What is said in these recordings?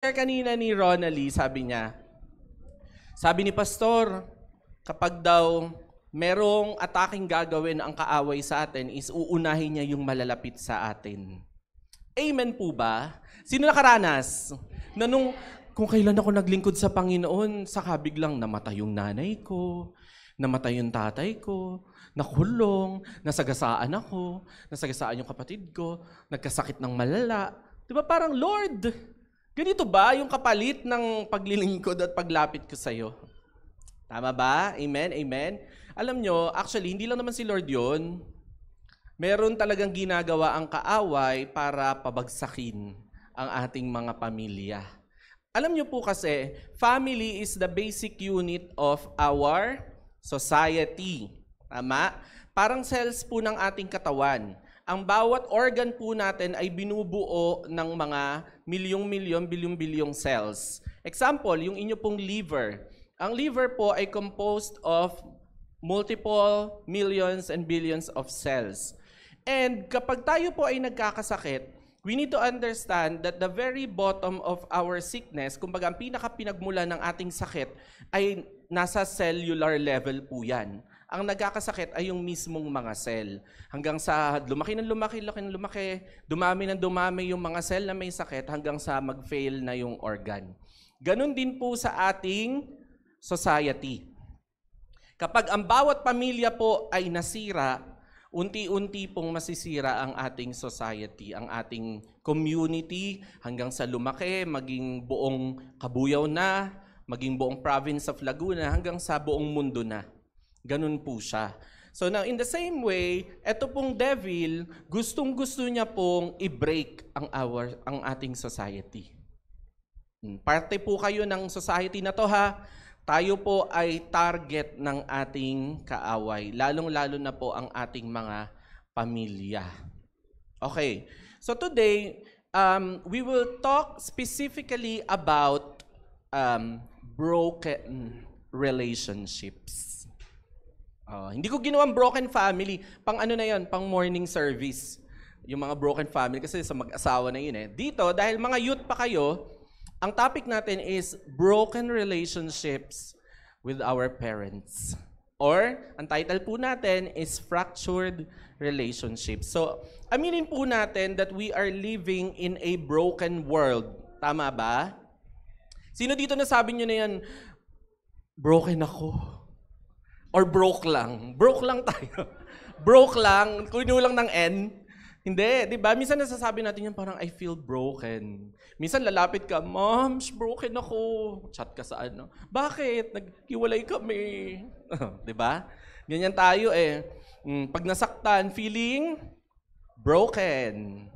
Kanina ni Ronally, sabi ni Pastor, kapag daw merong ataking gagawin ang kaaway sa atin, is uunahin niya yung malalapit sa atin. Amen po ba? Sino nakaranas? Na kung kailan ako naglingkod sa Panginoon, saka biglang namatay yung nanay ko, namatay yung tatay ko, nakulong, nasagasaan ako, nasagasaan yung kapatid ko, nagkasakit ng malala. Diba parang, Lord, ganito ba yung kapalit ng paglilingkod at paglapit ko sa'yo? Tama ba? Amen? Amen? Alam nyo, actually, hindi lang naman si Lord yun. Meron talagang ginagawa ang kaaway para pabagsakin ang ating mga pamilya. Alam nyo po kasi, family is the basic unit of our society. Tama? Parang cells po ng ating katawan. Ang bawat organ po natin ay binubuo ng mga milyong-milyon, bilyong-bilyong cells. Example, yung inyo pong liver. Ang liver po ay composed of multiple millions and billions of cells. And kapag tayo po ay nagkakasakit, we need to understand that the very bottom of our sickness, kumbaga ang pinaka-pinagmula ng ating sakit, ay nasa cellular level po yan. Ang nagkakasakit ay yung mismong mga cell. Hanggang sa lumaki ng lumaki, dumami ng dumami yung mga cell na may sakit hanggang sa mag-fail na yung organ. Ganon din po sa ating society. Kapag ang bawat pamilya po ay nasira, unti-unti pong masisira ang ating society, ang ating community, hanggang sa lumaki, maging buong Kabuyaw na, maging buong province of Laguna, hanggang sa buong mundo na. Ganun po siya. So now, in the same way, eto pong devil, gustong-gusto niya pong i-break ang ating society. Parte po kayo ng society na to ha. Tayo po ay target ng ating kaaway. Lalong-lalo na po ang ating mga pamilya. Okay. So today, we will talk specifically about broken relationships. Hindi ko ginawang broken family. Pang ano na yon, pang morning service. Yung mga broken family kasi sa mag-asawa na yun eh. Dito, dahil mga youth pa kayo, ang topic natin is broken relationships with our parents. Or, ang title po natin is fractured relationships. So, aminin po natin that we are living in a broken world. Tama ba? Sino dito nasabi nyo na yan, broken ako? Or broke lang. Broke lang tayo. Broke lang. Kunulang ng N. Hindi, di ba? Minsan nasasabi natin yan parang, I feel broken. Minsan lalapit ka, Moms, broken ako. Chat ka sa ano. Bakit? Naghiwalay kami. Di ba? Ganyan tayo eh. Pag nasaktan, feeling broken.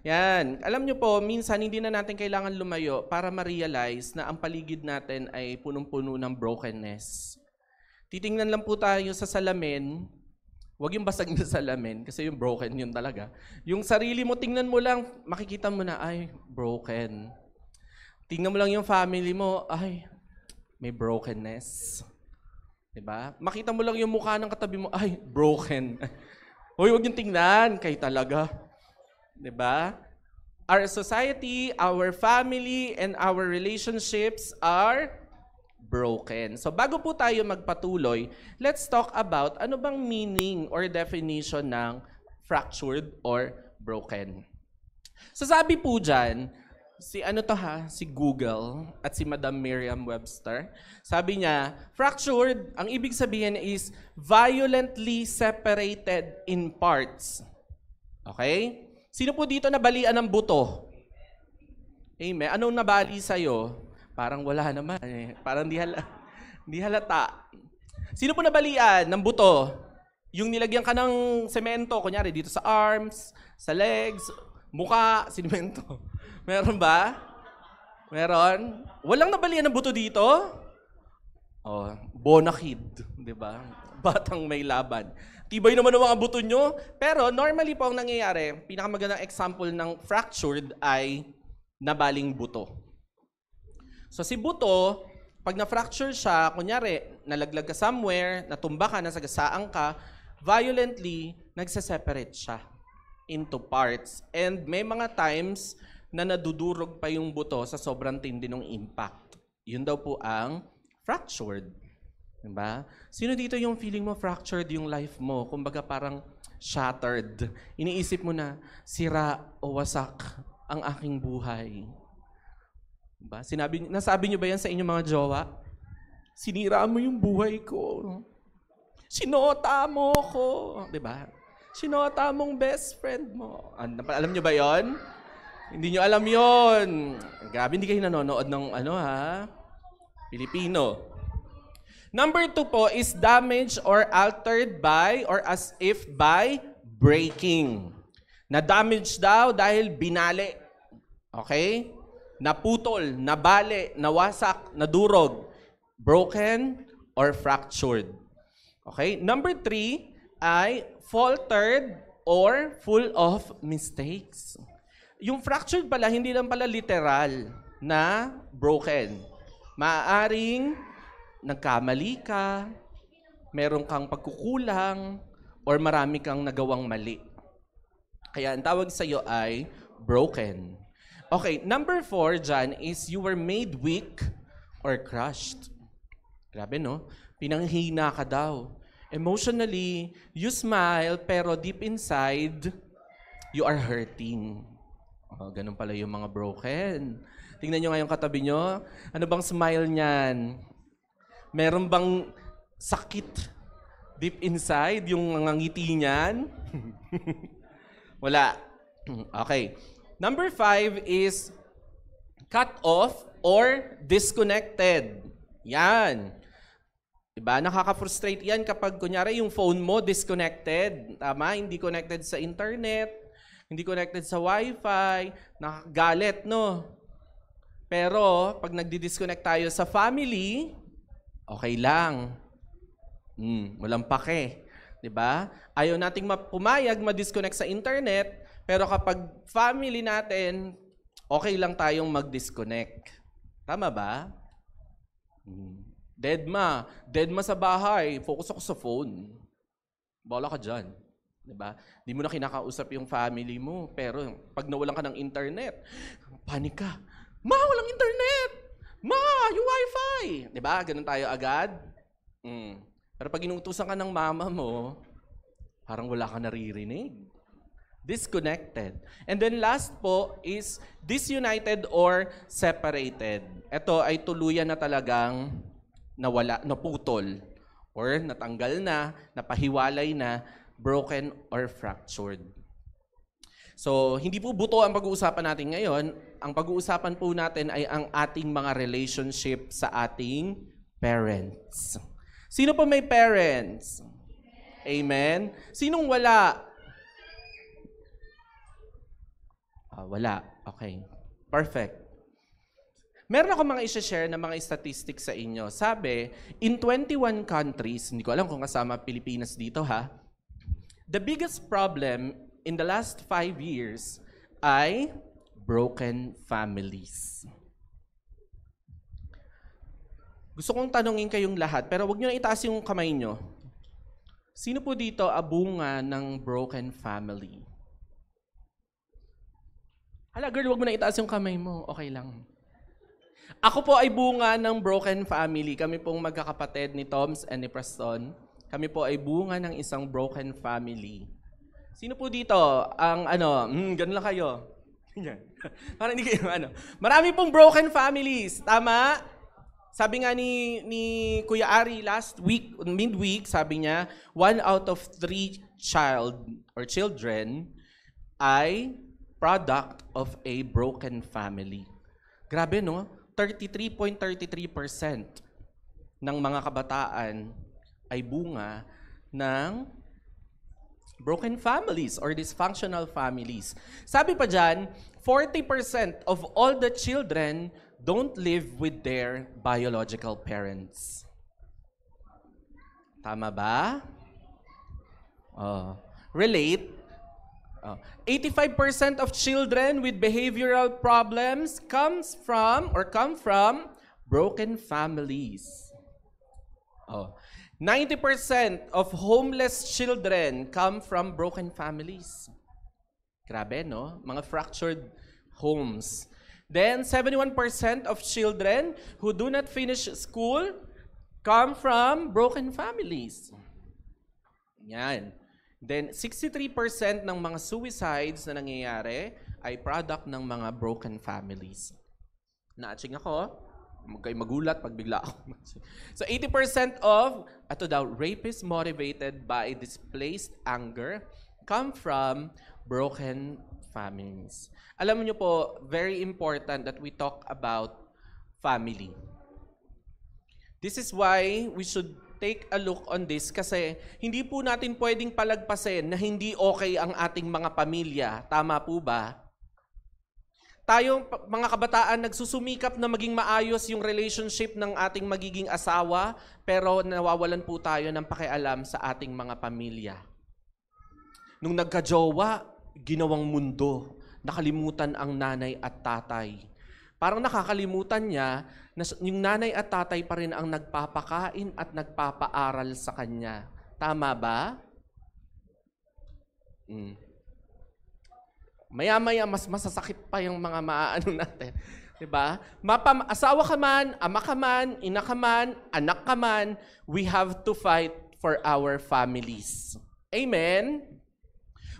Yan. Alam nyo po, minsan hindi na natin kailangan lumayo para ma-realize na ang paligid natin ay punong-puno ng brokenness. Titingnan lang po tayo sa salamin. Huwag yung basag na salamin kasi yung broken yun talaga. Yung sarili mo, tingnan mo lang, makikita mo na, ay, broken. Tingnan mo lang yung family mo, ay, may brokenness. Diba? Makita mo lang yung mukha ng katabi mo, ay, broken. Hoy, huwag yung tingnan, kayo talaga. Diba? Our society, our family, and our relationships are broken. So bago po tayo magpatuloy, let's talk about ano bang meaning or definition ng fractured or broken. So sabi po dyan, si Google at si Madam Merriam-Webster, sabi niya, fractured, ang ibig sabihin is violently separated in parts. Okay? Sino po dito nabalian ng buto? Amen. Anong nabali sa'yo? Parang wala naman eh. Parang di halata. Sino po nabalian ng buto? Yung nilagyan ka ng semento, kunyari dito sa arms, sa legs, mukha, semento. Meron ba? Meron? Walang nabalian ng buto dito? Bonakid, di ba? Batang may laban. Tibay naman ng mga buto nyo. Pero normally po ang nangyayari, pinakamagandang example ng fractured ay nabaling buto. So si buto, pag na-fracture siya, kunyari, nalaglag ka somewhere, natumba ka, nasagasaan ka, violently, nagse-separate siya into parts. And may mga times na nadudurog pa yung buto sa sobrang tindi ng impact. Yun daw po ang fractured. Diba? Sino dito yung feeling mo fractured yung life mo? Kumbaga parang shattered. Iniisip mo na, sira o wasak ang aking buhay. Diba? Nasabi niyo ba yan sa inyong mga jowa? Sinira mo yung buhay ko. Sinota mo ko. Diba? Sinota mong best friend mo. Alam niyo ba yon? Hindi niyo alam yon. Grabe, hindi kayo nanonood ng Pilipino. Number 2 po is damaged or altered by or as if by breaking. Na-damage daw dahil binali. Okay? Naputol, nabali, nawasak, nadurog. Broken or fractured. Okay? Number 3 ay faltered or full of mistakes. Yung fractured pala, hindi lang pala literal na broken. Maaaring nagkamali ka, meron kang pagkukulang, or marami kang nagawang mali. Kaya ang tawag sa iyo ay broken. Okay, number 4 dyan is you were made weak or crushed. Grabe, no? Pinanghina ka daw. Emotionally, you smile, pero deep inside, you are hurting. Oh, ganun pala yung mga broken. Tingnan nyo nga yung katabi nyo. Ano bang smile niyan? Meron bang sakit deep inside yung mga ngiti niyan? Wala. Okay. Number 5 is cut off or disconnected. Yan. Diba? Nakaka-frustrate yan kapag kunyari yung phone mo disconnected. Tama? Hindi connected sa internet. Hindi connected sa wifi. Nakagalit, no? Pero pag nagdi-disconnect tayo sa family, okay lang. Walang pake. Diba? Ayaw nating pumayag, ma-disconnect sa internet, pero kapag family natin, okay lang tayong mag-disconnect. Tama ba? Dead ma sa bahay, focus ako sa phone. Bala ka dyan. Diba? Di mo na kinakausap yung family mo, pero pag nawalan ka ng internet, panik ka. Ma, walang internet! Ma, yung wifi! Diba? Ganun tayo agad. Pero pag inuutusan ka ng mama mo, parang wala ka naririnig. Disconnected. And then last po is disunited or separated. Ito ay tuluyan na talagang nawala, naputol, or natanggal na, napahiwalay na, broken or fractured. So, hindi po buto ang pag-uusapan natin ngayon. Ang pag-uusapan po natin ay ang ating mga relationship sa ating parents. Sino po may parents? Amen? Sinong wala? Wala. Okay. Perfect. Meron ako mga i-share na mga statistics sa inyo. Sabi, in 21 countries, hindi ko alam kung kasama Pilipinas dito the biggest problem in the last 5 years ay broken families. Gusto kong tanungin kayong lahat, pero wag nyo na itaas yung kamay nyo. Sino po dito abunga ng broken family? Hala girl, wag mo na itaas yung kamay mo. Okay lang. Ako po ay bunga ng broken family. Kami pong magkakapatid ni Toms and ni Preston. Kami po ay bunga ng isang broken family. Sino po dito ang ganun lang kayo. Parang hindi kayo Marami pong broken families, tama? Sabi nga ni Kuya Ari last week, midweek, sabi niya, 1 out of 3 children ay product of a broken family. Grabe, no? 33.33% ng mga kabataan ay bunga ng broken families or dysfunctional families. Sabi pa dyan, 40% of all the children don't live with their biological parents. Tama ba? Relate? 85% of children with behavioral problems come from broken families. 90% of homeless children come from broken families. Grabe, no? Mga fractured homes. Then, 71% of children who do not finish school come from broken families. Yan. Then, 63% ng mga suicides na nangyayari ay product ng mga broken families. Na-aching ako. Huwag kayo magulat pag bigla ako. So, 80% of, rape is motivated by displaced anger come from broken families. Alam niyo po, very important that we talk about family. This is why we should take a look on this kasi hindi po natin pwedeng palagpasin na hindi okay ang ating mga pamilya. Tama po ba? Tayong mga kabataan nagsusumikap na maging maayos yung relationship ng ating magiging asawa pero nawawalan po tayo ng pakialam sa ating mga pamilya. Nung nagka-jowa, ginawang mundo, nakalimutan ang nanay at tatay. Parang nakakalimutan niya na yung nanay at tatay pa rin ang nagpapakain at nagpapaaral sa kanya. Tama ba? Maya-maya, mas masasakit pa yung mga maaano natin. Diba? Asawa ka man, ama ka man, ina ka man, anak ka man, we have to fight for our families. Amen?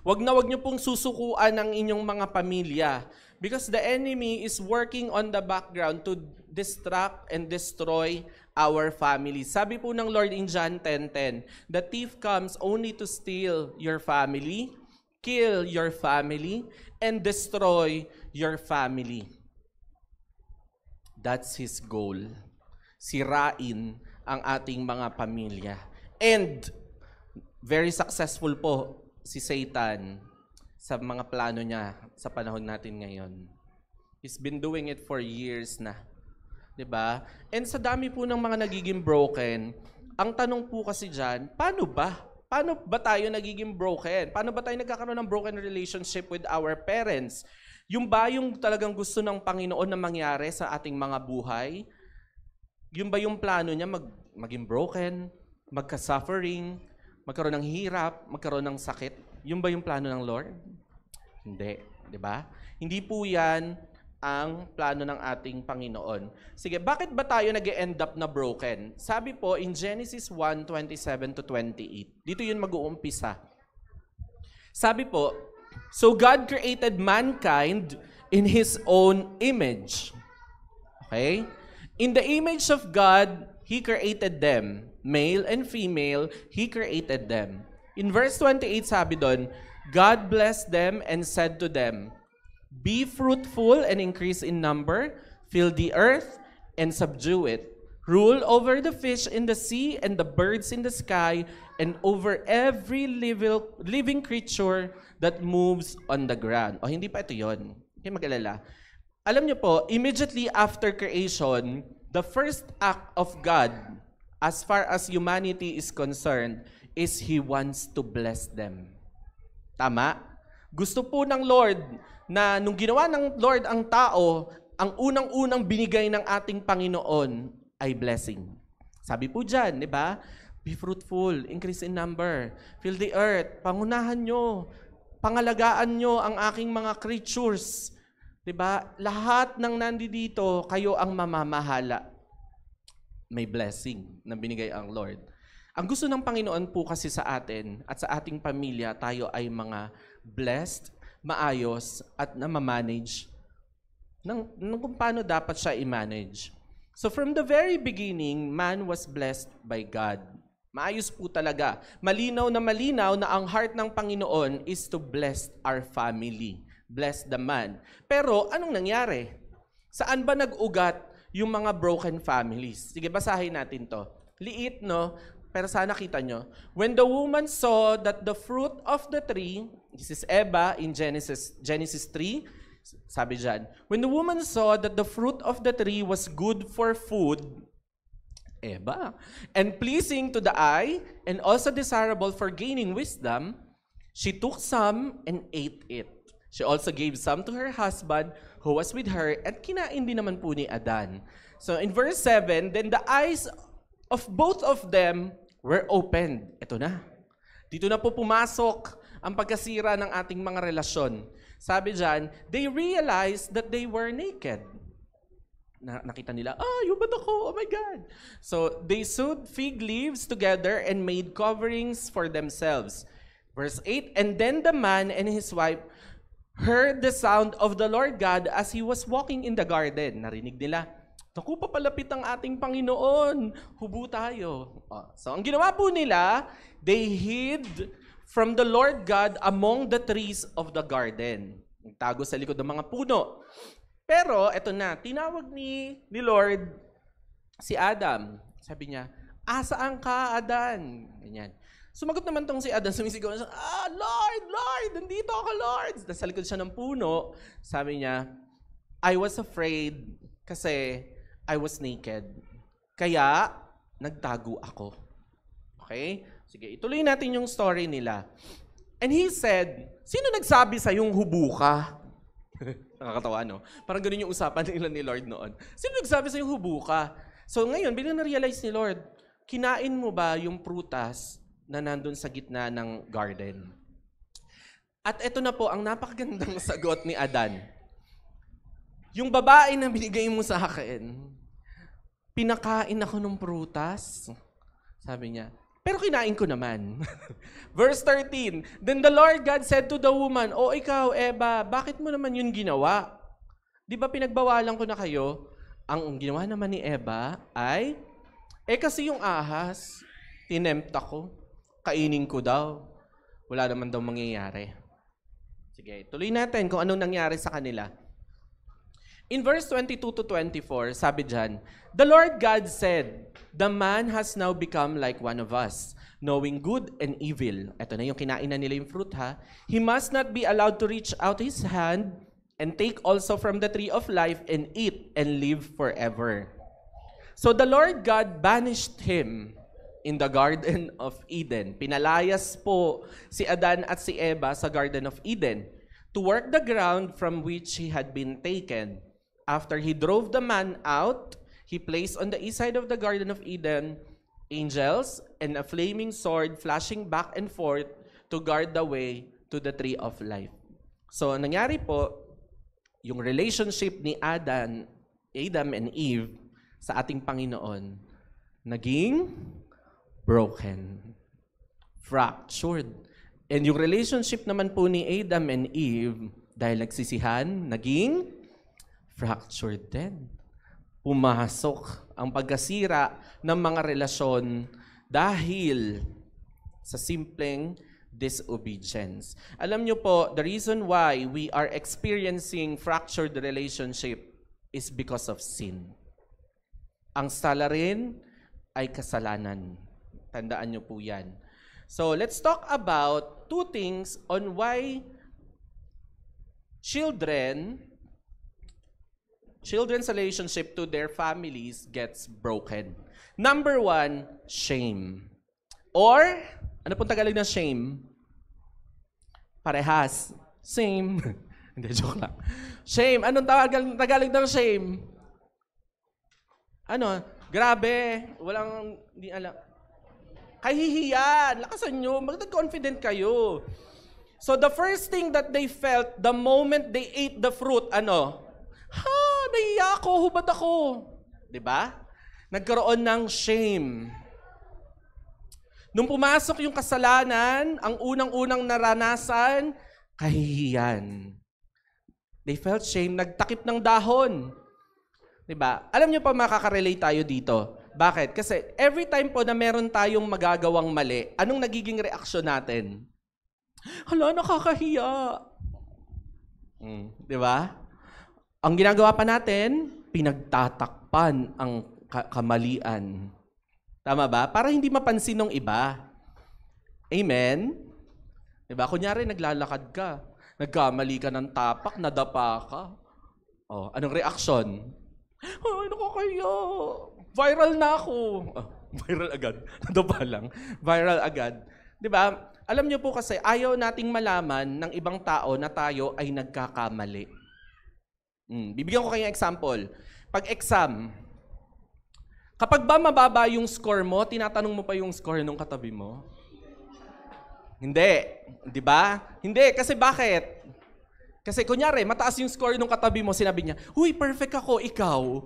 Wag niyo pong susukuan ang inyong mga pamilya because the enemy is working on the background to distract and destroy our families. Sabi po ng Lord in John 10:10, the thief comes only to steal your family, kill your family, and destroy your family. That's his goal. Sirain ang ating mga pamilya. And very successful po si Satan sa mga plano niya sa panahon natin ngayon. He's been doing it for years na. 'Di ba? And sa dami po ng mga nagiging broken, ang tanong po kasi diyan, paano ba? Paano ba tayo nagiging broken? Paano ba tayo nagkakaroon ng broken relationship with our parents? Yung ba yung talagang gusto ng Panginoon na mangyari sa ating mga buhay? Yung ba yung plano niya maging broken, magka-suffering, magkaroon ng hirap, magkaroon ng sakit? Yung ba yung plano ng Lord? Hindi, 'di ba? Hindi po 'yan ang plano ng ating Panginoon. Sige, bakit ba tayo nag-end up na broken? Sabi po in Genesis 1:27-28. Dito 'yun mag-uumpisa. Sabi po, so God created mankind in His own image. Okay? In the image of God, He created them. Male and female, He created them. In verse 28, sabi doon, God blessed them and said to them, be fruitful and increase in number, fill the earth and subdue it. Rule over the fish in the sea and the birds in the sky and over every living creature that moves on the ground. O hindi pa ito yun. Hindi mag-alala. Alam niyo po, immediately after creation, the first act of God as far as humanity is concerned, is He wants to bless them. Tama? Gusto po ng Lord na nung ginawa ng Lord ang tao, ang unang-unang binigay ng ating Panginoon ay blessing. Sabi po dyan, di ba? Be fruitful, increase in number, fill the earth, pangunahan nyo, pangalagaan nyo ang aking mga creatures. Di ba? Lahat ng nandito, kayo ang mamamahala. May blessing na binigay ang Lord. Ang gusto ng Panginoon po kasi sa atin at sa ating pamilya, tayo ay mga blessed, maayos, at namamanage ng kung paano dapat siya i-manage. So from the very beginning, man was blessed by God. Maayos po talaga. Malinaw na ang heart ng Panginoon is to bless our family. Bless the man. Pero anong nangyari? Saan ba nag-ugat yung mga broken families? Sige, basahin natin to. Liit, no? Pero sana kita nyo. When the woman saw that the fruit of the tree, this is Eva in Genesis 3, sabi dyan, when the woman saw that the fruit of the tree was good for food, Eva, and pleasing to the eye, and also desirable for gaining wisdom, she took some and ate it. She also gave some to her husband who was with her, at kinain din naman po ni Adan. So in verse 7, then the eyes of both of them were opened. Ito na. Dito na po pumasok ang pagkasira ng ating mga relasyon. Sabi dyan, they realized that they were naked. Nakita nila, yung ba't ako? Oh my God. So, they sewed fig leaves together and made coverings for themselves. Verse 8, and then the man and his wife heard the sound of the Lord God as he was walking in the garden. Narinig nila, naku, papalapit ang ating Panginoon. Hubo tayo. So, ang ginawa po nila, they hid from the Lord God among the trees of the garden. Nagtago sa likod ng mga puno. Pero, eto na, tinawag ni Lord si Adam. Sabi niya, saan ka, Adan? Ganyan. Sumagot naman tong si Adan, sumisigaw siya, Lord, Lord, nandito ako, Lord. Sa likod siya ng puno, sabi niya, I was afraid kasi I was naked. Kaya, nagtago ako. Okay? Sige, ituloy natin yung story nila. And he said, sino nagsabi sa yung hubo ka? Nakakatawa, no? Parang ganun yung usapan nila ni Lord noon. Sino nagsabi sa yung hubo ka? So ngayon, bilang na-realize ni Lord, kinain mo ba yung prutas na nandun sa gitna ng garden? At ito na po ang napakagandang sagot ni Adan. Yung babae na binigay mo sa akin, pinakain ako ng prutas. Sabi niya, pero kinain ko naman. Verse 13, then the Lord God said to the woman, ikaw, Eva, bakit mo naman yun ginawa? Di ba pinagbawalan ko na kayo? Ang ginawa naman ni Eva ay, kasi yung ahas, tinempt ako, kainin ko daw. Wala naman daw mangyayari. Sige, tuloy natin kung anong nangyari sa kanila. In verse 22 to 24, sabi dyan, the Lord God said, the man has now become like one of us, knowing good and evil. Ito na yung kinain na nila yung fruit, ha? He must not be allowed to reach out his hand and take also from the tree of life and eat and live forever. So the Lord God banished him in the Garden of Eden. Pinalayas po si Adan at si Eva sa Garden of Eden to work the ground from which he had been taken. After he drove the man out, he placed on the east side of the Garden of Eden angels and a flaming sword flashing back and forth to guard the way to the tree of life. So, nangyari po, yung relationship ni Adam and Eve sa ating Panginoon, naging broken, fractured. And yung relationship naman po ni Adam and Eve, dahil nagsisihan, naging fractured din. Pumasok ang pagkasira ng mga relasyon dahil sa simpleng disobedience. Alam niyo po, the reason why we are experiencing fractured relationship is because of sin. Ang salarin ay kasalanan. Tandaan niyo po yan. So, let's talk about two things on why children's relationship to their families gets broken. Number one, shame. Or, ano pong Tagalog ng shame? Parehas. Same. Hindi, joke lang. Shame. Anong Tagalog ng shame? Ano? Grabe. Walang, hindi alam. Kahihiyan. Lakasan nyo. Mag-confident kayo. So the first thing that they felt the moment they ate the fruit, ano? Nahiya ako, hubad ako. Diba? Nagkaroon ng shame. Nung pumasok yung kasalanan, ang unang-unang naranasan, kahihiyan. They felt shame, nagtakip ng dahon. Diba? Alam niyo pa, makaka-relate tayo dito. Bakit? Kasi every time po na meron tayong magagawang mali, anong nagiging reaksyon natin? Hala, nakakahiya. Diba? Ang ginagawa pa natin, pinagtatakpan ang kamalian. Tama ba? Para hindi mapansin ng iba. Amen? Diba? Kunyari, naglalakad ka. Nagkamali ka ng tapak, nadapa ka. Anong reaksyon? Ay, nakakahiya. Viral na ako. Viral agad. Nadapa lang. Viral agad. Diba? Alam niyo po kasi, ayaw nating malaman ng ibang tao na tayo ay nagkakamali. Bibigyan ko kayo ng example. Pag exam, kapag ba mababa yung score mo, tinatanong mo pa yung score nung katabi mo? Hindi. Di ba? Hindi. Kasi bakit? Kasi kunyari, mataas yung score nung katabi mo, sinabi niya, "Huy, perfect ako, ikaw."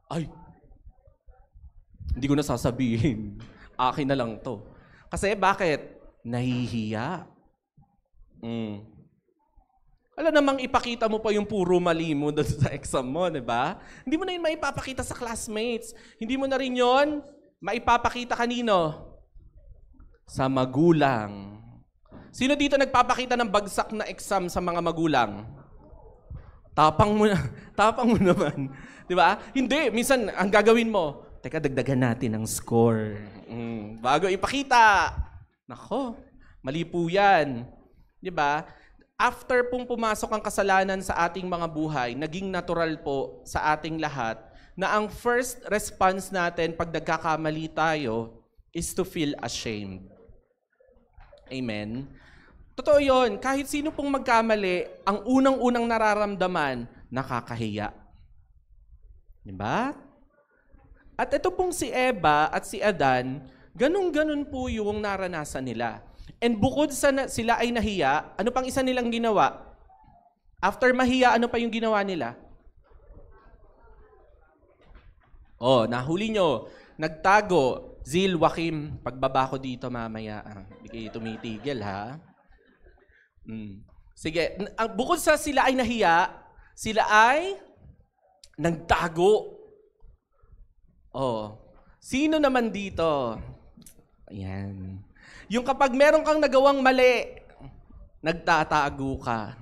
Ay, hindi ko na sasabihin. Akin na lang to. Kasi bakit? Nahihiya. Alam namang ipakita mo pa yung puro mali mo doon sa exam mo, di ba? Hindi mo na yun maipapakita sa classmates. Hindi mo na rin yun maipapakita kanino? Sa magulang. Sino dito nagpapakita ng bagsak na exam sa mga magulang? Tapang mo na. Tapang mo naman. Di ba? Hindi. Minsan, ang gagawin mo, teka, dagdagan natin ang score. Bago ipakita. Nako, mali po yan. Di ba? After pong pumasok ang kasalanan sa ating mga buhay, naging natural po sa ating lahat na ang first response natin pag nagkakamali tayo is to feel ashamed. Amen? Totoo yun. Kahit sino pong magkamali, ang unang-unang nararamdaman, nakakahiya. Diba? At ito pong si Eva at si Adan, ganun-ganun po yung naranasan nila. And bukod sa sila ay nahiya, ano pang isa nilang ginawa? After mahiya, ano pa yung ginawa nila? Nahuli nyo. Nagtago. Zil, Joaquim, pagbaba ko dito mamaya. Hindi kayo tumitigil, ha? Sige. Bukod sa sila ay nahiya, sila ay nagtago. Sino naman dito? Ayan. Yung kapag meron kang nagawang mali, nagtatago ka.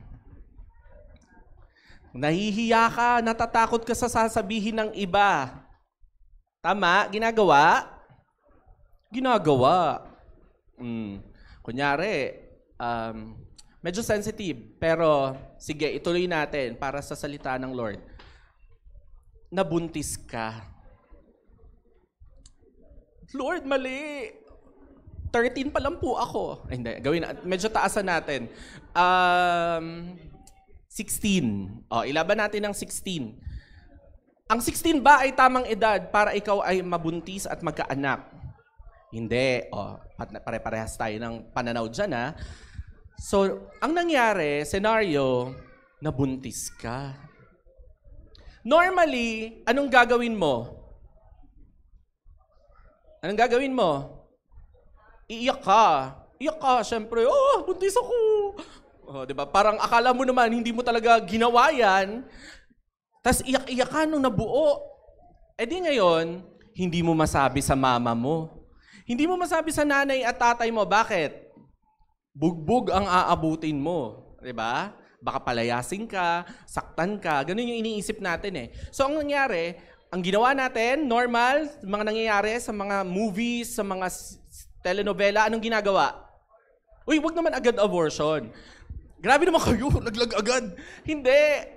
Nahihiya ka, natatakot ka sa sasabihin ng iba. Tama? Ginagawa? Ginagawa. Kunyari, medyo sensitive, pero sige, ituloy natin para sa salita ng Lord. Nabuntis ka. Lord, mali. 13 pa lang po ako. Ay, hindi, gawin na. Medyo taasan natin. 16. Ilaban natin ang 16. Ang 16 ba ay tamang edad para ikaw ay mabuntis at magkaanak? Hindi. Pare-parehas tayo ng pananaw dyan, ha? So, ang nangyari, senaryo, nabuntis ka. Normally, anong gagawin mo? Anong gagawin mo? Iiyak ka. Iyak ka, syempre. Buntis ako. Diba? Parang akala mo naman, hindi mo talaga ginawa yan. Tapos iyak-iyak ka nung nabuo. Di ngayon, hindi mo masabi sa mama mo. Hindi mo masabi sa nanay at tatay mo. Bakit? Bugbog ang aabutin mo. Diba? Baka palayasin ka, saktan ka. Ganun yung iniisip natin eh. So ang nangyari, ang ginawa natin, normal, mga nangyayari sa mga movies, sa mga telenovela, anong ginagawa? Uy, wag naman agad abortion. Grabe naman kayo, laglag agad. Hindi.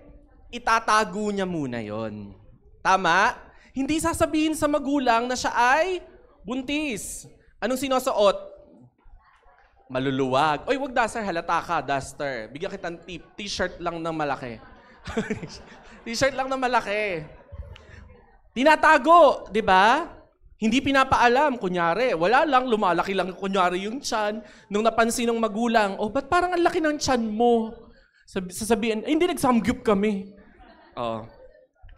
Itatago niya muna yon. Tama? Hindi sasabihin sa magulang na siya ay buntis. Anong sinusuot? Maluluwag. Uy, wag duster, halata ka, duster. Bigyan kitang tip, t-shirt lang ng malaki. T-shirt lang ng malaki. Tinatago, di ba? Hindi pinapaalam, kunyari. Wala lang, lumalaki lang kunyari yung tiyan. Nung napansin ng magulang, ba't parang ang laki ng tiyan mo? Sasabihin, hindi nagsamgyup kami.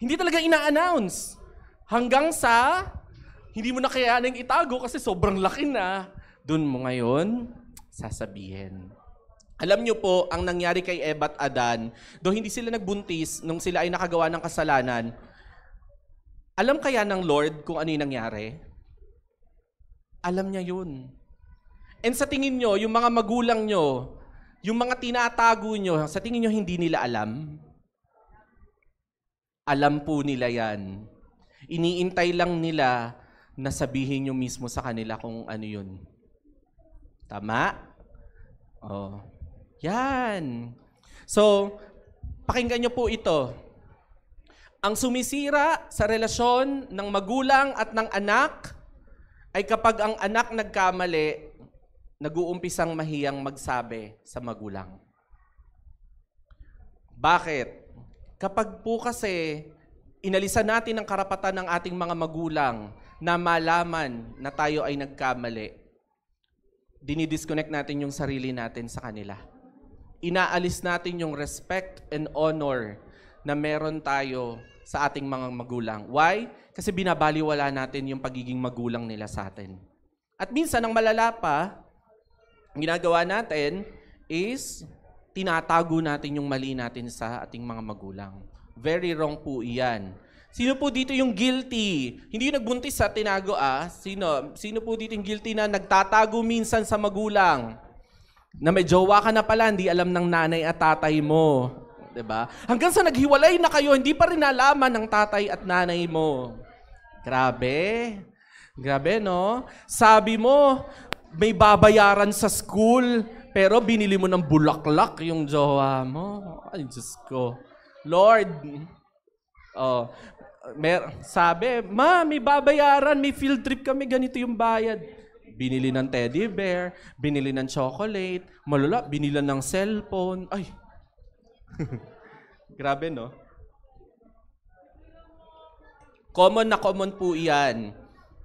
Hindi talaga ina-announce. Hanggang sa, hindi mo na kayaning itago kasi sobrang laki na. Doon mo ngayon, sasabihin. Alam niyo po, ang nangyari kay Eva at Adan, though hindi sila nagbuntis nung sila ay nakagawa ng kasalanan, alam kaya ng Lord kung ano yung nangyari? Alam niya yun. And sa tingin nyo, yung mga magulang nyo, yung mga tinatago nyo, sa tingin nyo hindi nila alam? Alam po nila yan. Iniintay lang nila na sabihin nyo mismo sa kanila kung ano yun. Tama? Yan. So, pakinggan nyo po ito. Ang sumisira sa relasyon ng magulang at ng anak ay kapag ang anak nagkamali, nag-uumpisang mahiyang magsabi sa magulang. Bakit? Kapag po kasi inalisan natin ang karapatan ng ating mga magulang na malaman na tayo ay nagkamali, dinidisconnect natin yung sarili natin sa kanila. inaalis natin yung respect and honor na meron tayo sa ating mga magulang. Why? Kasi binabaliwala natin yung pagiging magulang nila sa atin. At minsan, ang malala pa, ang ginagawa natin is tinatago natin yung mali natin sa ating mga magulang. Very wrong po iyan. Sino po dito yung guilty? Hindi yung nagbuntis sa tinago Sino po dito yung guilty na nagtatago minsan sa magulang? Na may jowa ka na pala, hindi alam ng nanay at tatay mo. 'Di ba? Hanggang sa naghiwalay na kayo, hindi pa rin nalaman ng tatay at nanay mo. Grabe. Grabe, no? Sabi mo, may babayaran sa school, pero binili mo ng bulaklak yung jowa mo. Ay, Diyos ko. Lord, sabi, Ma, may babayaran, may field trip kami, ganito yung bayad. Binili ng teddy bear, binili ng chocolate, malala, binili ng cellphone. Ay, grabe, no? Common na common po iyan.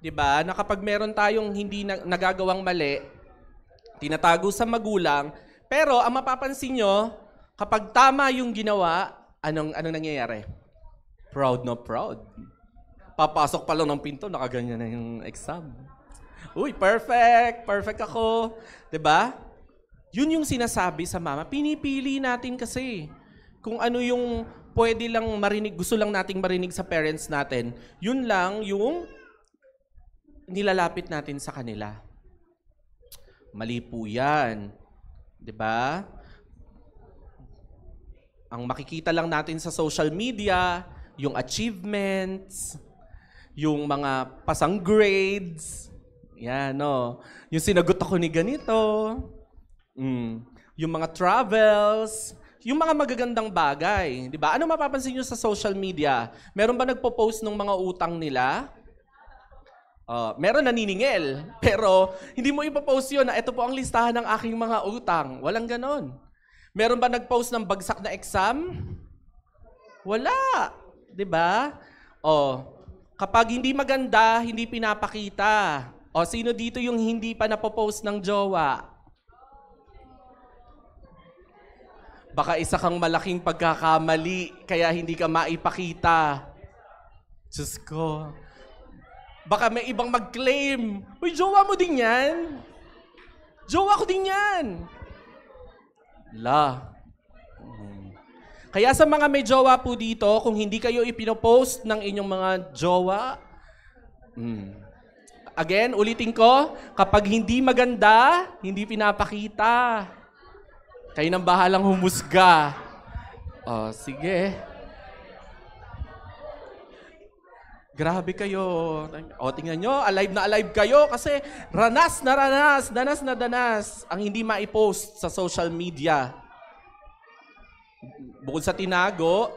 Diba? Na kapag meron tayong hindi nagagawang mali, tinatago sa magulang, pero ang mapapansin nyo, kapag tama yung ginawa, anong nangyayari? Proud na proud. Papasok pa lang ng pinto, nakaganyan na yung exam. Uy, perfect! Perfect ako. Diba? Yun yung sinasabi sa mama. Pinipili natin kasi kung ano yung pwede lang marinig, gusto lang nating marinig sa parents natin. Yun lang yung nilalapit natin sa kanila. Mali po yan. Diba? Ang makikita lang natin sa social media, yung achievements, yung mga pasang grades, yan, no? Yung sinagot ako ni ganito, yung mga travels, yung mga magagandang bagay. Di ba? Ano mapapansin nyo sa social media? Meron ba nagpo-post ng mga utang nila? Meron naniningil, pero hindi mo ipopost yun na ito po ang listahan ng aking mga utang. Walang ganon. Meron ba nag-post ng bagsak na exam? Wala. Diba? Kapag hindi maganda, hindi pinapakita. Sino dito yung hindi pa napopost ng jowa? Baka isa kang malaking pagkakamali, kaya hindi ka maipakita. Diyos ko. Baka may ibang mag-claim. Uy, jowa mo din yan. Jowa ko din yan. Kaya sa mga may jowa po dito, kung hindi kayo ipinopost ng inyong mga jowa, again, ulitin ko, kapag hindi maganda, hindi pinapakita. Kayo nang bahalang humusga. Sige. Grabe kayo. Tingnan nyo, alive na alive kayo kasi danas na danas ang hindi maipost sa social media. Bukod sa tinago,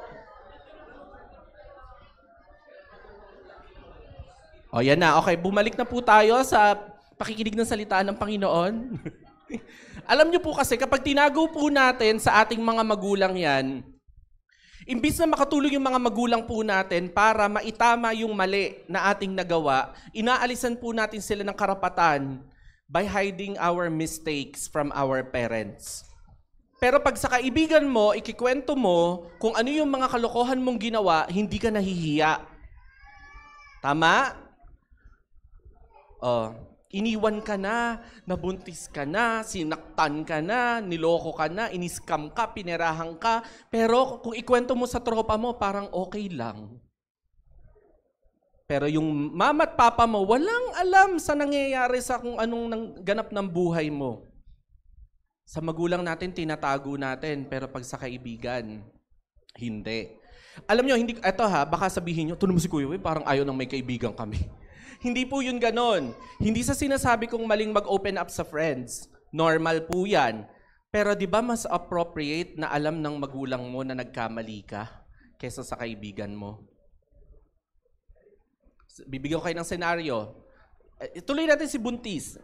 yan na. Okay, bumalik na po tayo sa pakikinig ng salita ng Panginoon. Alam nyo po kasi, kapag tinago po natin sa ating mga magulang yan, imbis na makatulong yung mga magulang po natin para maitama yung mali na ating nagawa, inaalisan po natin sila ng karapatan by hiding our mistakes from our parents. Pero pag sa kaibigan mo, ikikwento mo kung ano yung mga kalokohan mong ginawa, hindi ka nahihiya. Tama? Iniwan ka na, nabuntis ka na, sinaktan ka na, niloko ka na, iniskam ka, pinerahan ka. Pero kung ikwento mo sa tropa mo, parang okay lang. Pero yung mama at papa mo, walang alam sa nangyayari sa kung anong ganap ng buhay mo. Sa magulang natin, tinatago natin, pero pag sa kaibigan, hindi. Alam nyo, baka sabihin nyo, ito naman si Kuya, parang ayaw nang may kaibigan kami. Hindi po yun ganon. Hindi sa sinasabi kong maling mag-open up sa friends. Normal po yan. Pero di ba mas appropriate na alam ng magulang mo na nagkamali ka kesa sa kaibigan mo? Bibigyan ko kayo ng senaryo. Ituloy natin si Buntis.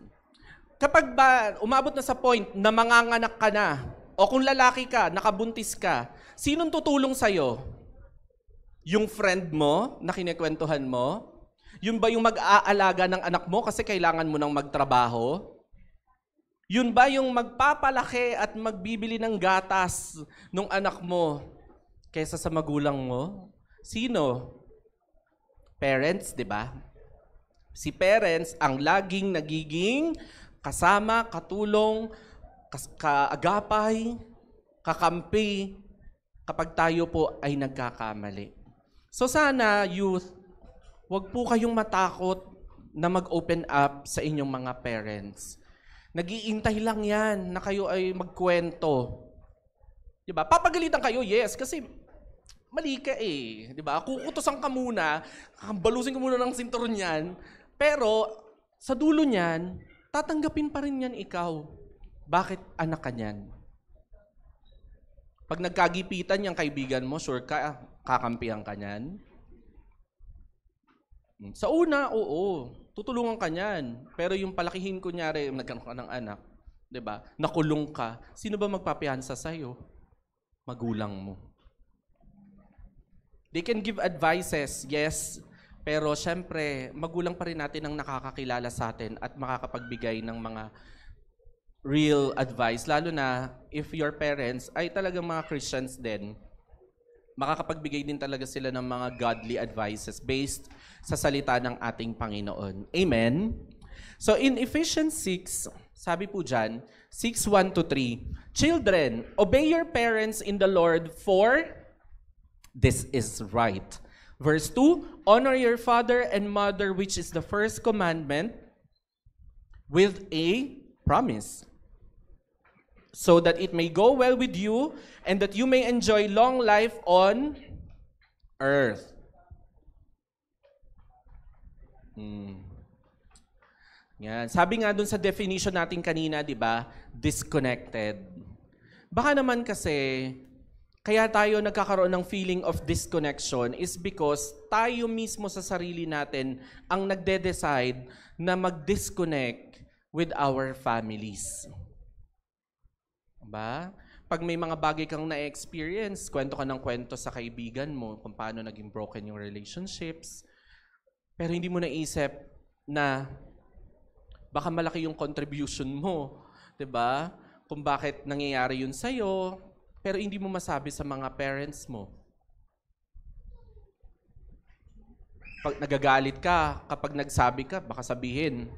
Kapag ba umabot na sa point na manganganak ka na, o kung lalaki ka, nakabuntis ka, sinong tutulong sa'yo? Yung friend mo na kinikwentuhan mo? Yung ba yung mag-aalaga ng anak mo kasi kailangan mo nang magtrabaho? Yun ba yung magpapalaki at magbibili ng gatas ng anak mo kaysa sa magulang mo? Sino? Parents, di ba? Si parents ang laging nagiging kasama, katulong, kaagapay, kakampi kapag tayo po ay nagkakamali. So sana, youth, wag po kayong matakot na mag-open up sa inyong mga parents. Nag-iintay lang yan na kayo ay magkwento. Diba? Papagalitan kayo, yes, kasi mali ka eh. Diba? Kukutosan ka muna, balusin ka muna ng sinturon yan, pero sa dulo niyan, tatanggapin pa rin yan ikaw. Bakit anak ka niyan? Pag nagkagipitan yung kaibigan mo, sure ka, kakampihan ka niyan? Sa una, oo. Tutulungan ka niyan. Pero yung palakihin kunyari, nagkaroon ka ng anak, 'di ba? Nakulong ka. Sino ba magpapiyansa sa iyo? Magulang mo. They can give advices, yes. Pero syempre, magulang pa rin natin ang nakakakilala sa atin at makakapagbigay ng mga real advice. Lalo na if your parents ay talagang mga Christians din, makakapagbigay din talaga sila ng mga godly advices based sa salita ng ating Panginoon. Amen? So in Ephesians 6, sabi po dyan, 6:1-3, Children, obey your parents in the Lord, for this is right. Verse 2, honor your father and mother, which is the first commandment, with a promise, so that it may go well with you and that you may enjoy long life on earth. Yan. Sabi nga dun sa definition natin kanina, di ba? Disconnected. Baka naman kasi, kaya tayo nagkakaroon ng feeling of disconnection is because tayo mismo sa sarili natin ang nagde-decide na mag-disconnect with our families. Diba? Pag may mga bagay kang na-experience, kwento ka ng kwento sa kaibigan mo kung paano naging broken yung relationships, pero hindi mo naisip na baka malaki yung contribution mo, 'di ba? Kung bakit nangyayari yun sa'yo, pero hindi mo masabi sa mga parents mo. Pag nagagalit ka, kapag nagsabi ka, baka sabihin,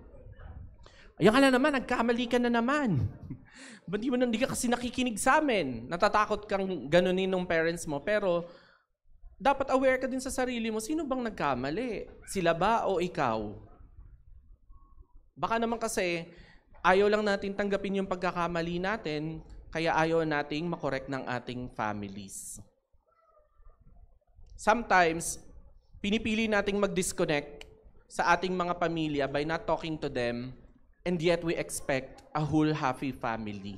ayan ka na naman, nagkamali ka na naman. Ba't hindi ka kasi nakikinig sa amin? Natatakot kang ganunin ng parents mo, pero dapat aware ka din sa sarili mo, sino bang nagkamali? Sila ba o ikaw? Baka naman kasi ayaw lang natin tanggapin yung pagkakamali natin, kaya ayaw nating makorek ng ating families. Sometimes, pinipili nating mag-disconnect sa ating mga pamilya by not talking to them, and yet we expect a whole happy family.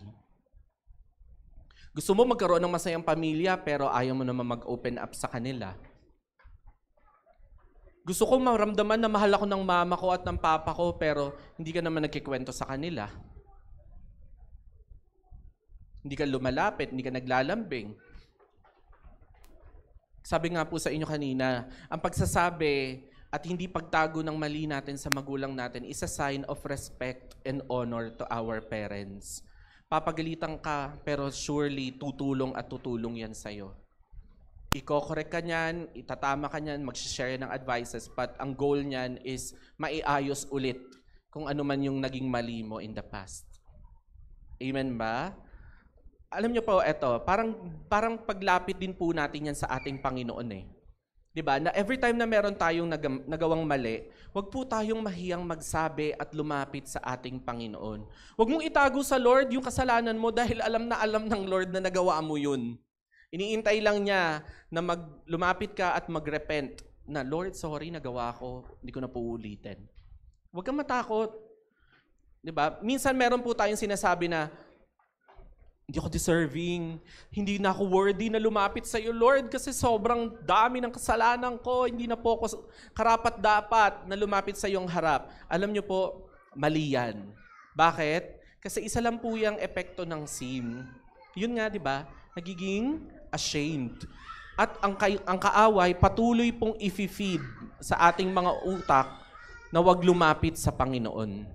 Gusto mo magkaroon ng masayang pamilya, pero ayaw mo naman mag-open up sa kanila. Gusto ko maramdaman na mahal ako ng mama ko at ng papa ko, pero hindi ka naman nagkikwento sa kanila. Hindi ka lumalapit, hindi ka naglalambing. Sabi nga po sa inyo kanina, ang pagsasabi at hindi pagtago ng mali natin sa magulang natin is a sign of respect and honor to our parents. Papagalitan ka, pero surely tutulong at tutulong yan sa'yo. Iko-correct ka niyan, itatama ka niyan, mag-share ng advices, but ang goal niyan is maiayos ulit kung ano man yung naging mali mo in the past. Amen ba? Alam niyo po, eto, parang paglapit din po natin yan sa ating Panginoon eh. 'Di ba? Na every time na meron tayong nagawang mali, wag po tayong mahiyang magsabi at lumapit sa ating Panginoon. Wag mong itago sa Lord yung kasalanan mo dahil alam ng Lord na nagawa mo yun. Iniintay lang niya na lumapit ka at magrepent na, Lord, sorry, nagawa ko, hindi ko na po ulitin. Wag kang matakot. 'Di ba? Minsan meron po tayong sinasabi na, hindi ako deserving, hindi na ako worthy na lumapit sa iyo, Lord, kasi sobrang dami ng kasalanan ko, hindi na po ako karapat-dapat na lumapit sa iyong harap. Alam niyo po, mali yan. Bakit? Kasi isa lang po yung epekto ng sin. Yun nga, di ba? Nagiging ashamed. At ang kaaway, patuloy pong i-feed sa ating mga utak na wag lumapit sa Panginoon.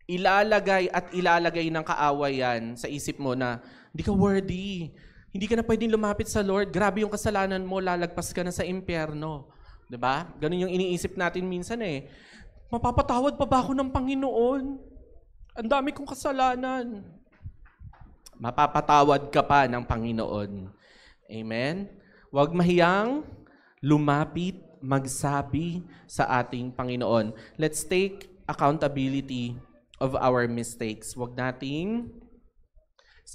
ilalagay ng kaaway yan sa isip mo na hindi ka worthy. Hindi ka na pwedeng lumapit sa Lord. Grabe yung kasalanan mo, lalagpas ka na sa impyerno. 'Di ba? Ganun yung iniisip natin minsan eh. Mapapatawad pa ba ako ng Panginoon? Ang dami kong kasalanan. Mapapatawad ka pa ng Panginoon. Amen? Huwag mahiyang lumapit, magsabi sa ating Panginoon. Let's take accountability of our mistakes. Huwag nating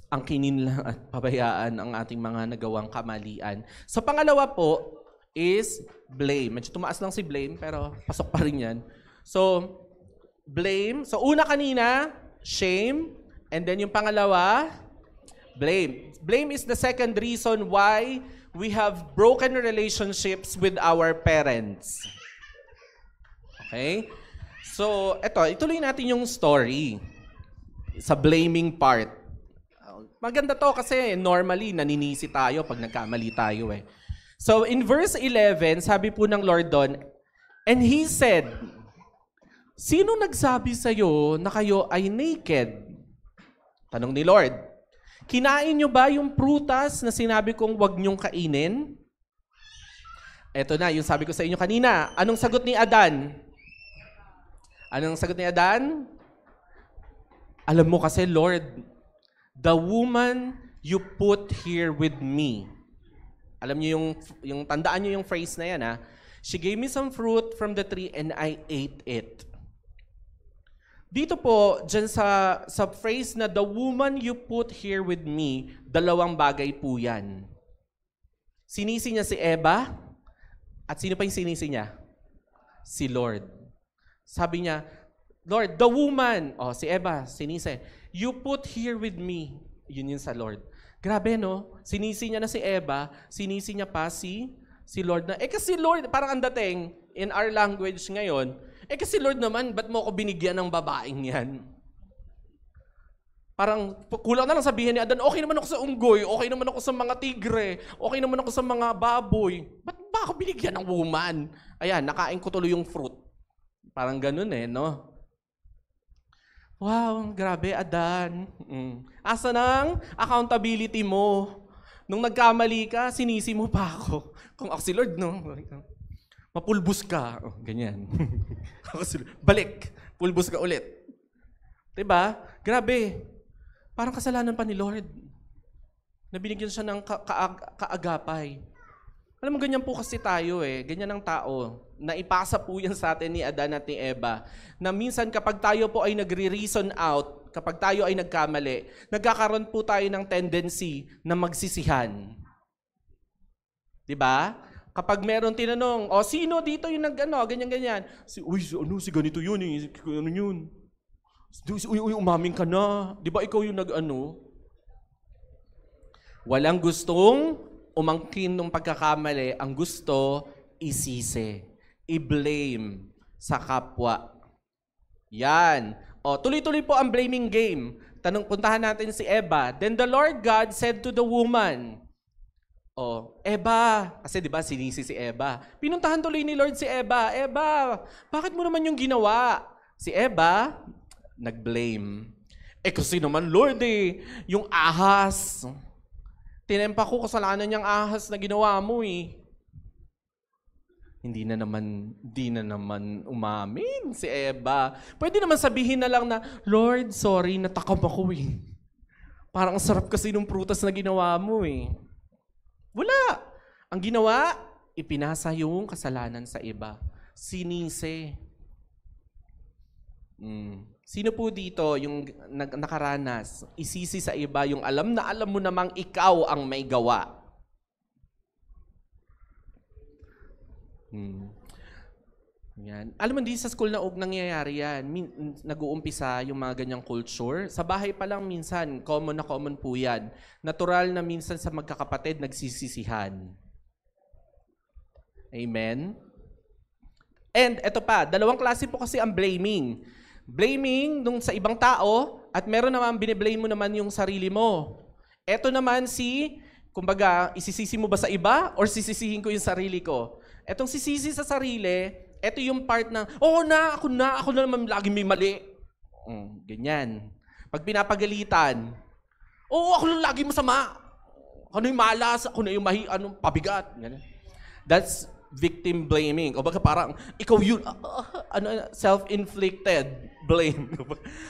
angkinin lang at pabayaan ang ating mga nagawang kamalian. Sa pangalawa po is blame. Medyo tumaas lang si blame, pero pasok pa rin yan. So, blame. So, una kanina, shame. And then yung pangalawa, blame. Blame is the second reason why we have broken relationships with our parents. Okay? So, ituloy natin yung story sa blaming part. Maganda to kasi normally naninisi tayo pag nagkamali tayo eh. So, in verse 11, sabi po ng Lord doon, and He said, sino nagsabi sa'yo na kayo ay naked? Tanong ni Lord. Kinain nyo ba yung prutas na sinabi kong huwag nyong kainin? Eto na, yung sabi ko sa inyo kanina. Anong sagot ni Adan? Anong sagot ni Adan? Alam mo kasi, Lord, the woman you put here with me. Alam niyo yung tandaan niyo yung phrase na yan, ha? She gave me some fruit from the tree and I ate it. Dito po, dyan sa phrase na the woman you put here with me, dalawang bagay po yan. Sinisi niya si Eva, at sino pa yung sinisi niya? Si Lord. Sabi niya, Lord, the woman, si Eva, sinisi, you put here with me. Yun sa Lord. Grabe, no? Sinisi niya na si Eva, sinisi niya pa si Lord na, kasi Lord, parang ang dating, in our language ngayon, kasi Lord naman, ba't mo ako binigyan ng babaeng yan? Parang kulang na lang sabihin ni Adan, okay naman ako sa unggoy, okay naman ako sa mga tigre, okay naman ako sa mga baboy. Ba't ba ako binigyan ng woman? Ayan, nakain ko tuloy yung fruit. Parang ganun eh, no? Wow, grabe, Adan. Asa ng accountability mo? Nung nagkamali ka, sinisi mo pa ako. Kung ako si Lord, no? Mapulbos ka. Ganyan. Balik. Pulbos ka ulit. Diba? Grabe. Parang kasalanan pa ni Lord. Nabinigyan siya ng kaagapay. Alam mo, ganyan po kasi tayo eh. Ganyan ang tao. Naipasa po yan sa atin ni Adan at ni Eva. Na minsan kapag tayo po ay nagre-reason out, kapag tayo ay nagkamali, nagkakaroon po tayo ng tendency na magsisihan. Diba? Kapag meron tinanong, sino dito yung ganyan-ganyan? Si ganito yun eh. Ano yun? Umaming ka na. Di ba ikaw yung Walang gustong umangkin ng pagkakamali. Ang gusto, isisi. I-blame sa kapwa. Yan. Tuloy-tuloy po ang blaming game. Puntahan natin si Eva. Then the Lord God said to the woman, Eva, kasi di ba sinisi si Eva. Pinuntahan tuloy ni Lord si Eva. Eva, bakit mo naman yung ginawa? Si Eva, nag-blame. Kasi naman Lord yung ahas. Tinempa ko kasalanan niyang ahas na ginawa mo eh. Hindi na naman umamin si Eva. Pwede naman sabihin na lang na, Lord, sorry, natakam ako eh. Parang sarap kasi nung prutas na ginawa mo eh. Wala. Ang ginawa, ipinasa yung kasalanan sa iba. Sinisi. Sino po dito yung nakaranas, isisi sa iba yung alam na alam mo namang ikaw ang may gawa? Yan. Alam mo, di sa school na nangyayari yan. Nag-uumpisa yung mga ganyang culture. Sa bahay pa lang minsan, common na common po yan. Natural na minsan sa magkakapatid, nagsisisihan. Amen? And eto pa, dalawang klase po kasi ang blaming. Blaming nung sa ibang tao, at meron naman biniblame mo naman yung sarili mo. Eto naman kumbaga, isisisi mo ba sa iba or sisisihin ko yung sarili ko? Etong sisisi sa sarili, eto yung part na, ako na naman lagi may mali. Ganyan. Pag pinapagalitan, ako lang lagi masama. Ako na yung malas, ako na yung pabigat. Ganyan. That's victim blaming. O baka parang, ikaw yun, self-inflicted blame.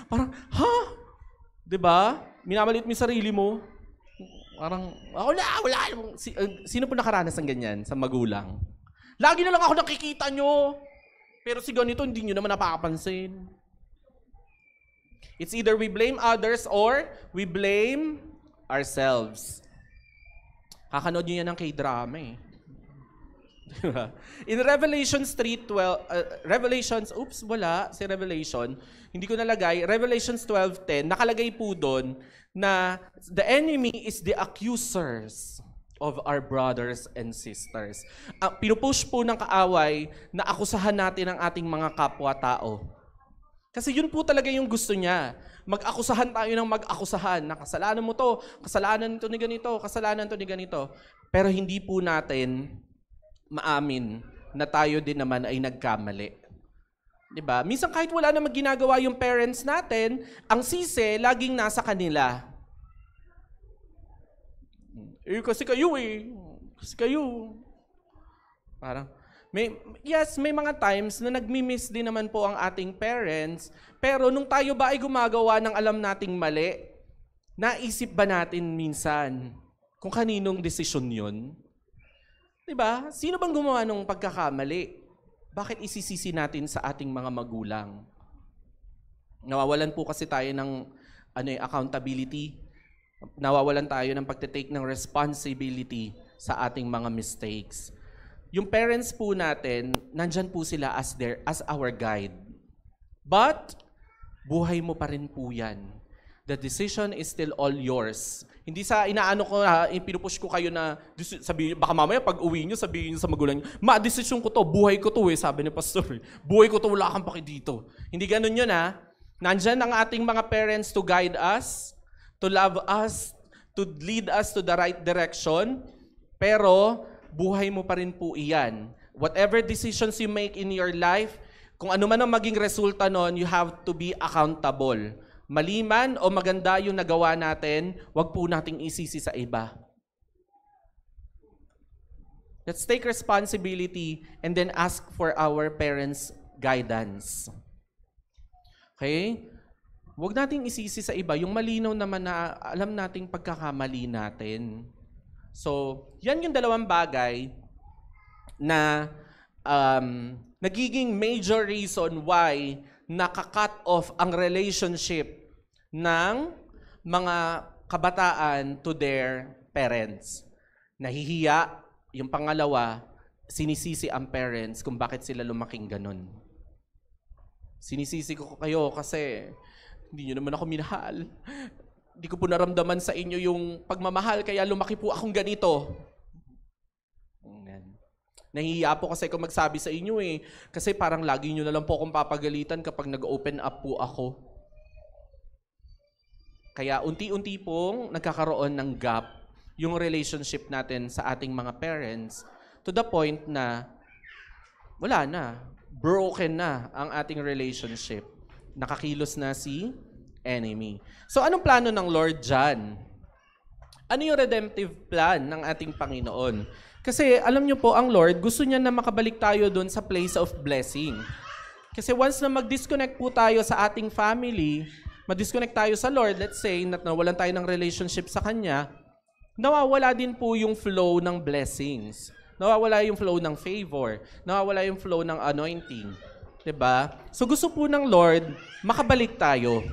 Parang, diba? Minamalit mo yung sarili mo. Parang, wala. Sino po nakaranas ng ganyan sa magulang? Lagi na lang ako nakikita nyo. Pero si ganito, hindi nyo naman napapansin. It's either we blame others or we blame ourselves. Kakanood nyo yan ng K-drama eh. In Revelations 3:12, Revelation. Hindi ko nalagay. Revelations 12:10, nakalagay po doon na the enemy is the accusers of our brothers and sisters. Pinupush po ng kaaway na akusahan natin ang ating mga kapwa-tao. Kasi yun po talaga yung gusto niya. Mag-akusahan tayo ng mag-akusahan na kasalanan mo to, kasalanan to ni ganito, kasalanan to ni ganito. Pero hindi po natin maamin na tayo din naman ay nagkamali. Diba? Minsan kahit wala namang ginagawa yung parents natin, ang sisi laging nasa kanila. Kasi kayo eh. Kasi kayo. Parang, may mga times na nagmi-miss din naman po ang ating parents, pero nung tayo ba ay gumagawa ng alam nating mali, naisip ba natin minsan kung kaninong desisyon yun? Diba? Sino bang gumawa ng pagkakamali? Bakit isisisi natin sa ating mga magulang? Nawawalan po kasi tayo ng accountability. Nawawalan tayo ng pagtitake ng responsibility sa ating mga mistakes. Yung parents po natin, nandyan po sila as our guide. But, buhay mo pa rin po yan. The decision is still all yours. Hindi sa pinupush ko kayo na, sabihin, baka mamaya pag uwi nyo, sabihin nyo sa magulang nyo, desisyon ko to, buhay ko to sabi ni pastor. Buhay ko to, wala kang paki dito. Hindi ganun yun Nandyan ang ating mga parents to guide us, to love us, to lead us to the right direction, pero buhay mo pa rin po iyan. Whatever decisions you make in your life, kung ano man ang maging resulta nun, you have to be accountable. Mali man o maganda yung nagawa natin, wag po nating isisi sa iba. Let's take responsibility and then ask for our parents' guidance. Okay? Wag nating isisi sa iba. Yung malinaw naman na alam nating pagkakamali natin. So, yan yung dalawang bagay na nagiging major reason why naka-cut off ang relationship ng mga kabataan to their parents. Nahihiya. Yung pangalawa, sinisisi ang parents kung bakit sila lumaking ganun. Sinisisi ko kayo kasi hindi nyo naman ako minahal. Hindi ko po naramdaman sa inyo yung pagmamahal, kaya lumaki po akong ganito. Nahihiya po kasi ako magsabi sa inyo kasi parang lagi nyo na lang po akong papagalitan kapag nag-open up po ako. Kaya unti-unti pong nagkakaroon ng gap yung relationship natin sa ating mga parents to the point na wala na, broken na ang ating relationship. Nakakilos na si enemy. So anong plano ng Lord dyan? Ano yung redemptive plan ng ating Panginoon? Kasi alam nyo po, ang Lord, gusto niya na makabalik tayo doon sa place of blessing. Kasi once na mag-disconnect po tayo sa ating family, mag-disconnect tayo sa Lord, let's say, nawalan tayo ng relationship sa Kanya, nawawala din po yung flow ng blessings. Nawawala yung flow ng favor. Nawawala yung flow ng anointing. 'Di ba? So gusto po ng Lord, makabalik tayo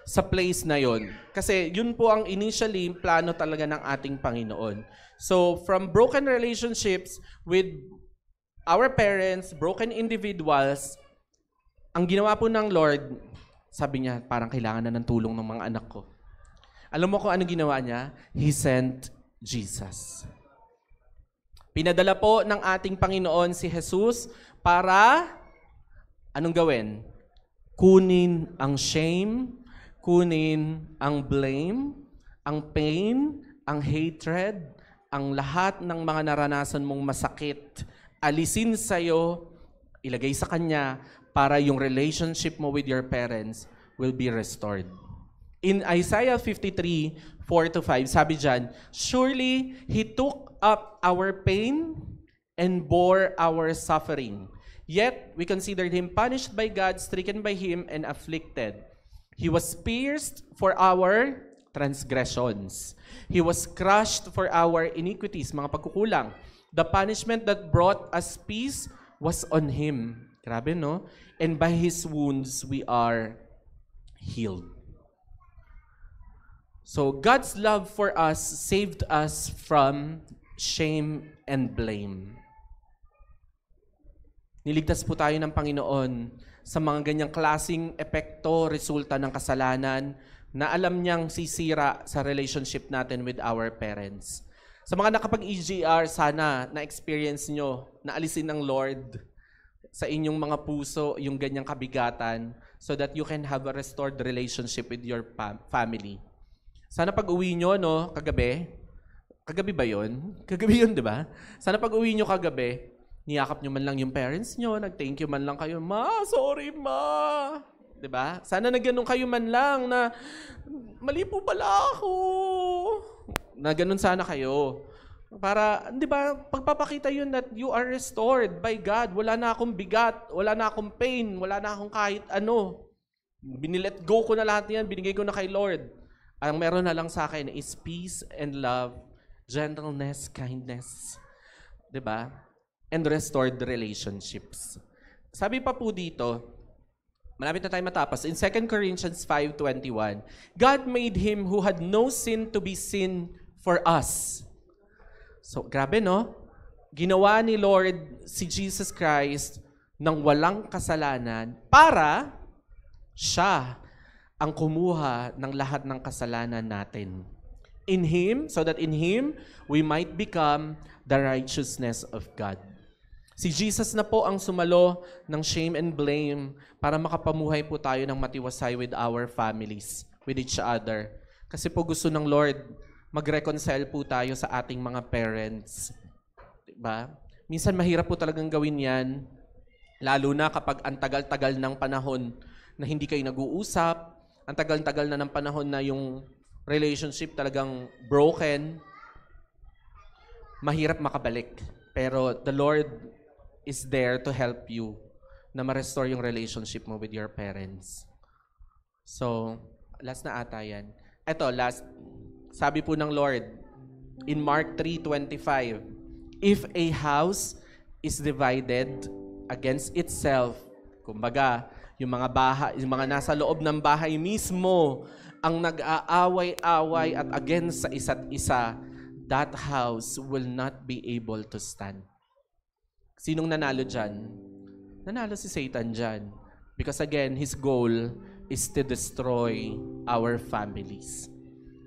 sa place na yon. Kasi yun po ang initially plano talaga ng ating Panginoon. So from broken relationships with our parents, broken individuals, ang ginawa po ng Lord, sabi niya, parang kailangan na ng tulong ng mga anak ko. Alam mo kung ano ginawa niya? He sent Jesus. Pinadala po ng ating Panginoon si Jesus para, anong gawin? Kunin ang shame, kunin ang blame, ang pain, ang hatred, ang lahat ng mga naranasan mong masakit, alisin sa'yo, ilagay sa Kanya para yung relationship mo with your parents will be restored. In Isaiah 53, 4-5, sabi dyan, "Surely He took up our pain and bore our suffering. Yet we considered Him punished by God, stricken by Him, and afflicted. He was pierced for our transgressions. He was crushed for our iniquities," mga pagkukulang. "The punishment that brought us peace was on Him." Grabe, no? "And by His wounds we are healed." So God's love for us saved us from shame and blame. Niligtas po tayo ng Panginoon sa mga ganyang klaseng epekto, resulta ng kasalanan na alam niyang sisira sa relationship natin with our parents. Sa mga nakapag-EGR, sana na-experience nyo, na alisin ng Lord sa inyong mga puso yung ganyang kabigatan so that you can have a restored relationship with your family. Sana pag-uwi nyo, no, kagabi ba yun? Kagabi yun, di ba? Sana pag-uwi nyo kagabi, niyakap nyo man lang yung parents nyo, nag-thank you man lang kayo, "Ma, sorry ma." Diba? Sana nagganong kayo man lang na, "Mali po pala ako." Na ganun sana kayo. Para, di ba, pagpapakita yun that you are restored by God. Wala na akong bigat, wala na akong pain, wala na akong kahit ano. Binilet go ko na lahat yan, binigay ko na kay Lord. Ang meron na lang sa akin is peace and love, gentleness, kindness. Diba? And restored relationships. Sabi pa po dito, malapit na tayo matapos, in 2 Corinthians 5:21, "God made Him who had no sin to be sin for us." So, grabe, no? Ginawa ni Lord si Jesus Christ ng walang kasalanan para siya ang kumuha ng lahat ng kasalanan natin. In Him, so that in Him, we might become the righteousness of God. Si Jesus na po ang sumalo ng shame and blame para makapamuhay po tayo ng matiwasay with our families, with each other. Kasi po gusto ng Lord, mag-reconcile po tayo sa ating mga parents. Diba? Minsan mahirap po talagang gawin yan, lalo na kapag ang tagal-tagal ng panahon na hindi kayo nag-uusap, ang tagal-tagal na ng panahon na yung relationship talagang broken, mahirap makabalik. Pero the Lord is there to help you na ma-restore yung relationship mo with your parents. So, last na ata yan. Ito, last. Sabi po ng Lord, in Mark 3:25, "If a house is divided against itself," kumbaga, yung mga nasa loob ng bahay mismo, ang nag-aaway-away at against sa isa't isa, that house will not be able to stand. Sinong nanalo dyan? Nanalo si Satan dyan. Because again, his goal is to destroy our families.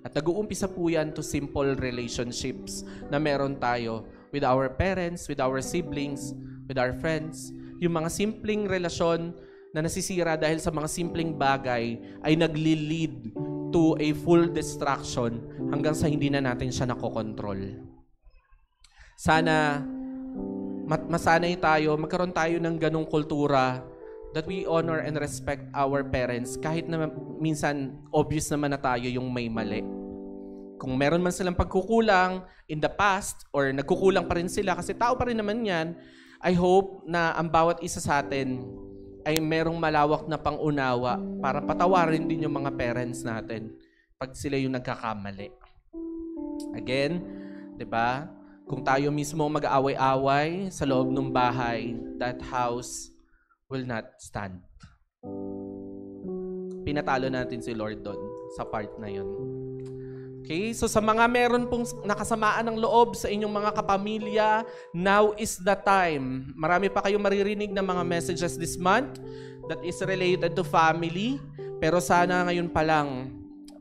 At nag-uumpisa po yan to simple relationships na meron tayo with our parents, with our siblings, with our friends. Yung mga simpleng relasyon na nasisira dahil sa mga simpleng bagay ay nagli-lead to a full destruction hanggang sa hindi na natin siya nakokontrol. Sana masanay tayo, magkaroon tayo ng ganong kultura that we honor and respect our parents kahit na minsan obvious naman na tayo yung may mali. Kung meron man silang pagkukulang in the past or nagkukulang pa rin sila kasi tao pa rin naman yan, I hope na ang bawat isa sa atin ay merong malawak na pangunawa para patawarin din yung mga parents natin pag sila yung nagkakamali. Again, 'di ba? Kung tayo mismo mag-aaway-away sa loob ng bahay, that house will not stand. Pinatalo natin si Lord doon sa part na 'yon. Okay, so sa mga meron pong nakasamaan ng loob sa inyong mga kapamilya, now is the time. Marami pa kayong maririnig na mga messages this month that is related to family. Pero sana ngayon pa lang,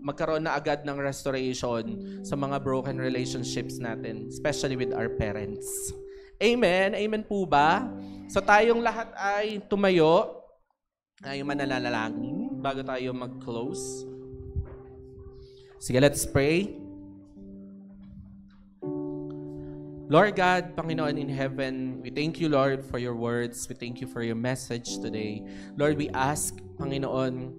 magkaroon na agad ng restoration sa mga broken relationships natin, especially with our parents. Amen? Amen po ba? So tayong lahat ay tumayo, ay mananalangin bago tayo mag-close. Sige, let's pray. Lord God, Panginoon in heaven, we thank you, Lord, for your words. We thank you for your message today. Lord, we ask, Panginoon,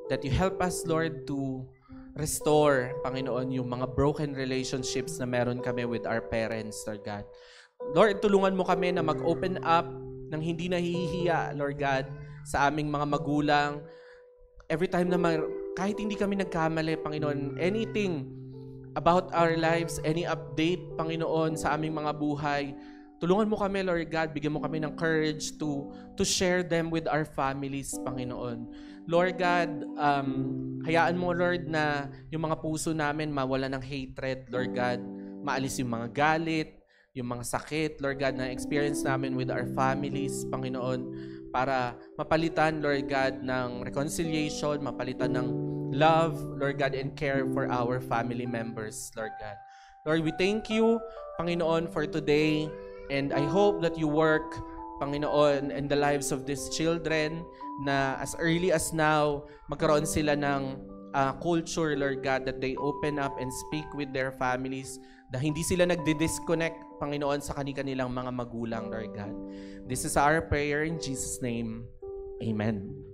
that you help us, Lord, to restore, Panginoon, yung mga broken relationships na meron kami with our parents, Lord God. Lord, tulungan mo kami na mag-open up ng hindi nahihiya, Lord God, sa aming mga magulang. Every time na kahit hindi kami nagkamali, Panginoon, anything about our lives, any update, Panginoon, sa aming mga buhay, tulungan mo kami, Lord God, bigyan mo kami ng courage to share them with our families, Panginoon. Lord God, hayaan mo, Lord, na yung mga puso namin mawala ng hatred, Lord God, maalis yung mga galit, yung mga sakit, Lord God, na experience namin with our families, Panginoon, para mapalitan, Lord God, ng reconciliation, mapalitan ng love, Lord God, and care for our family members, Lord God. Lord, we thank you, Panginoon, for today, and I hope that you work, Panginoon, in the lives of these children, na as early as now, magkaroon sila ng culture, Lord God, that they open up and speak with their families, na hindi sila nagdi-disconnect, Panginoon, sa kanilang mga magulang, Lord God. This is our prayer in Jesus' name. Amen.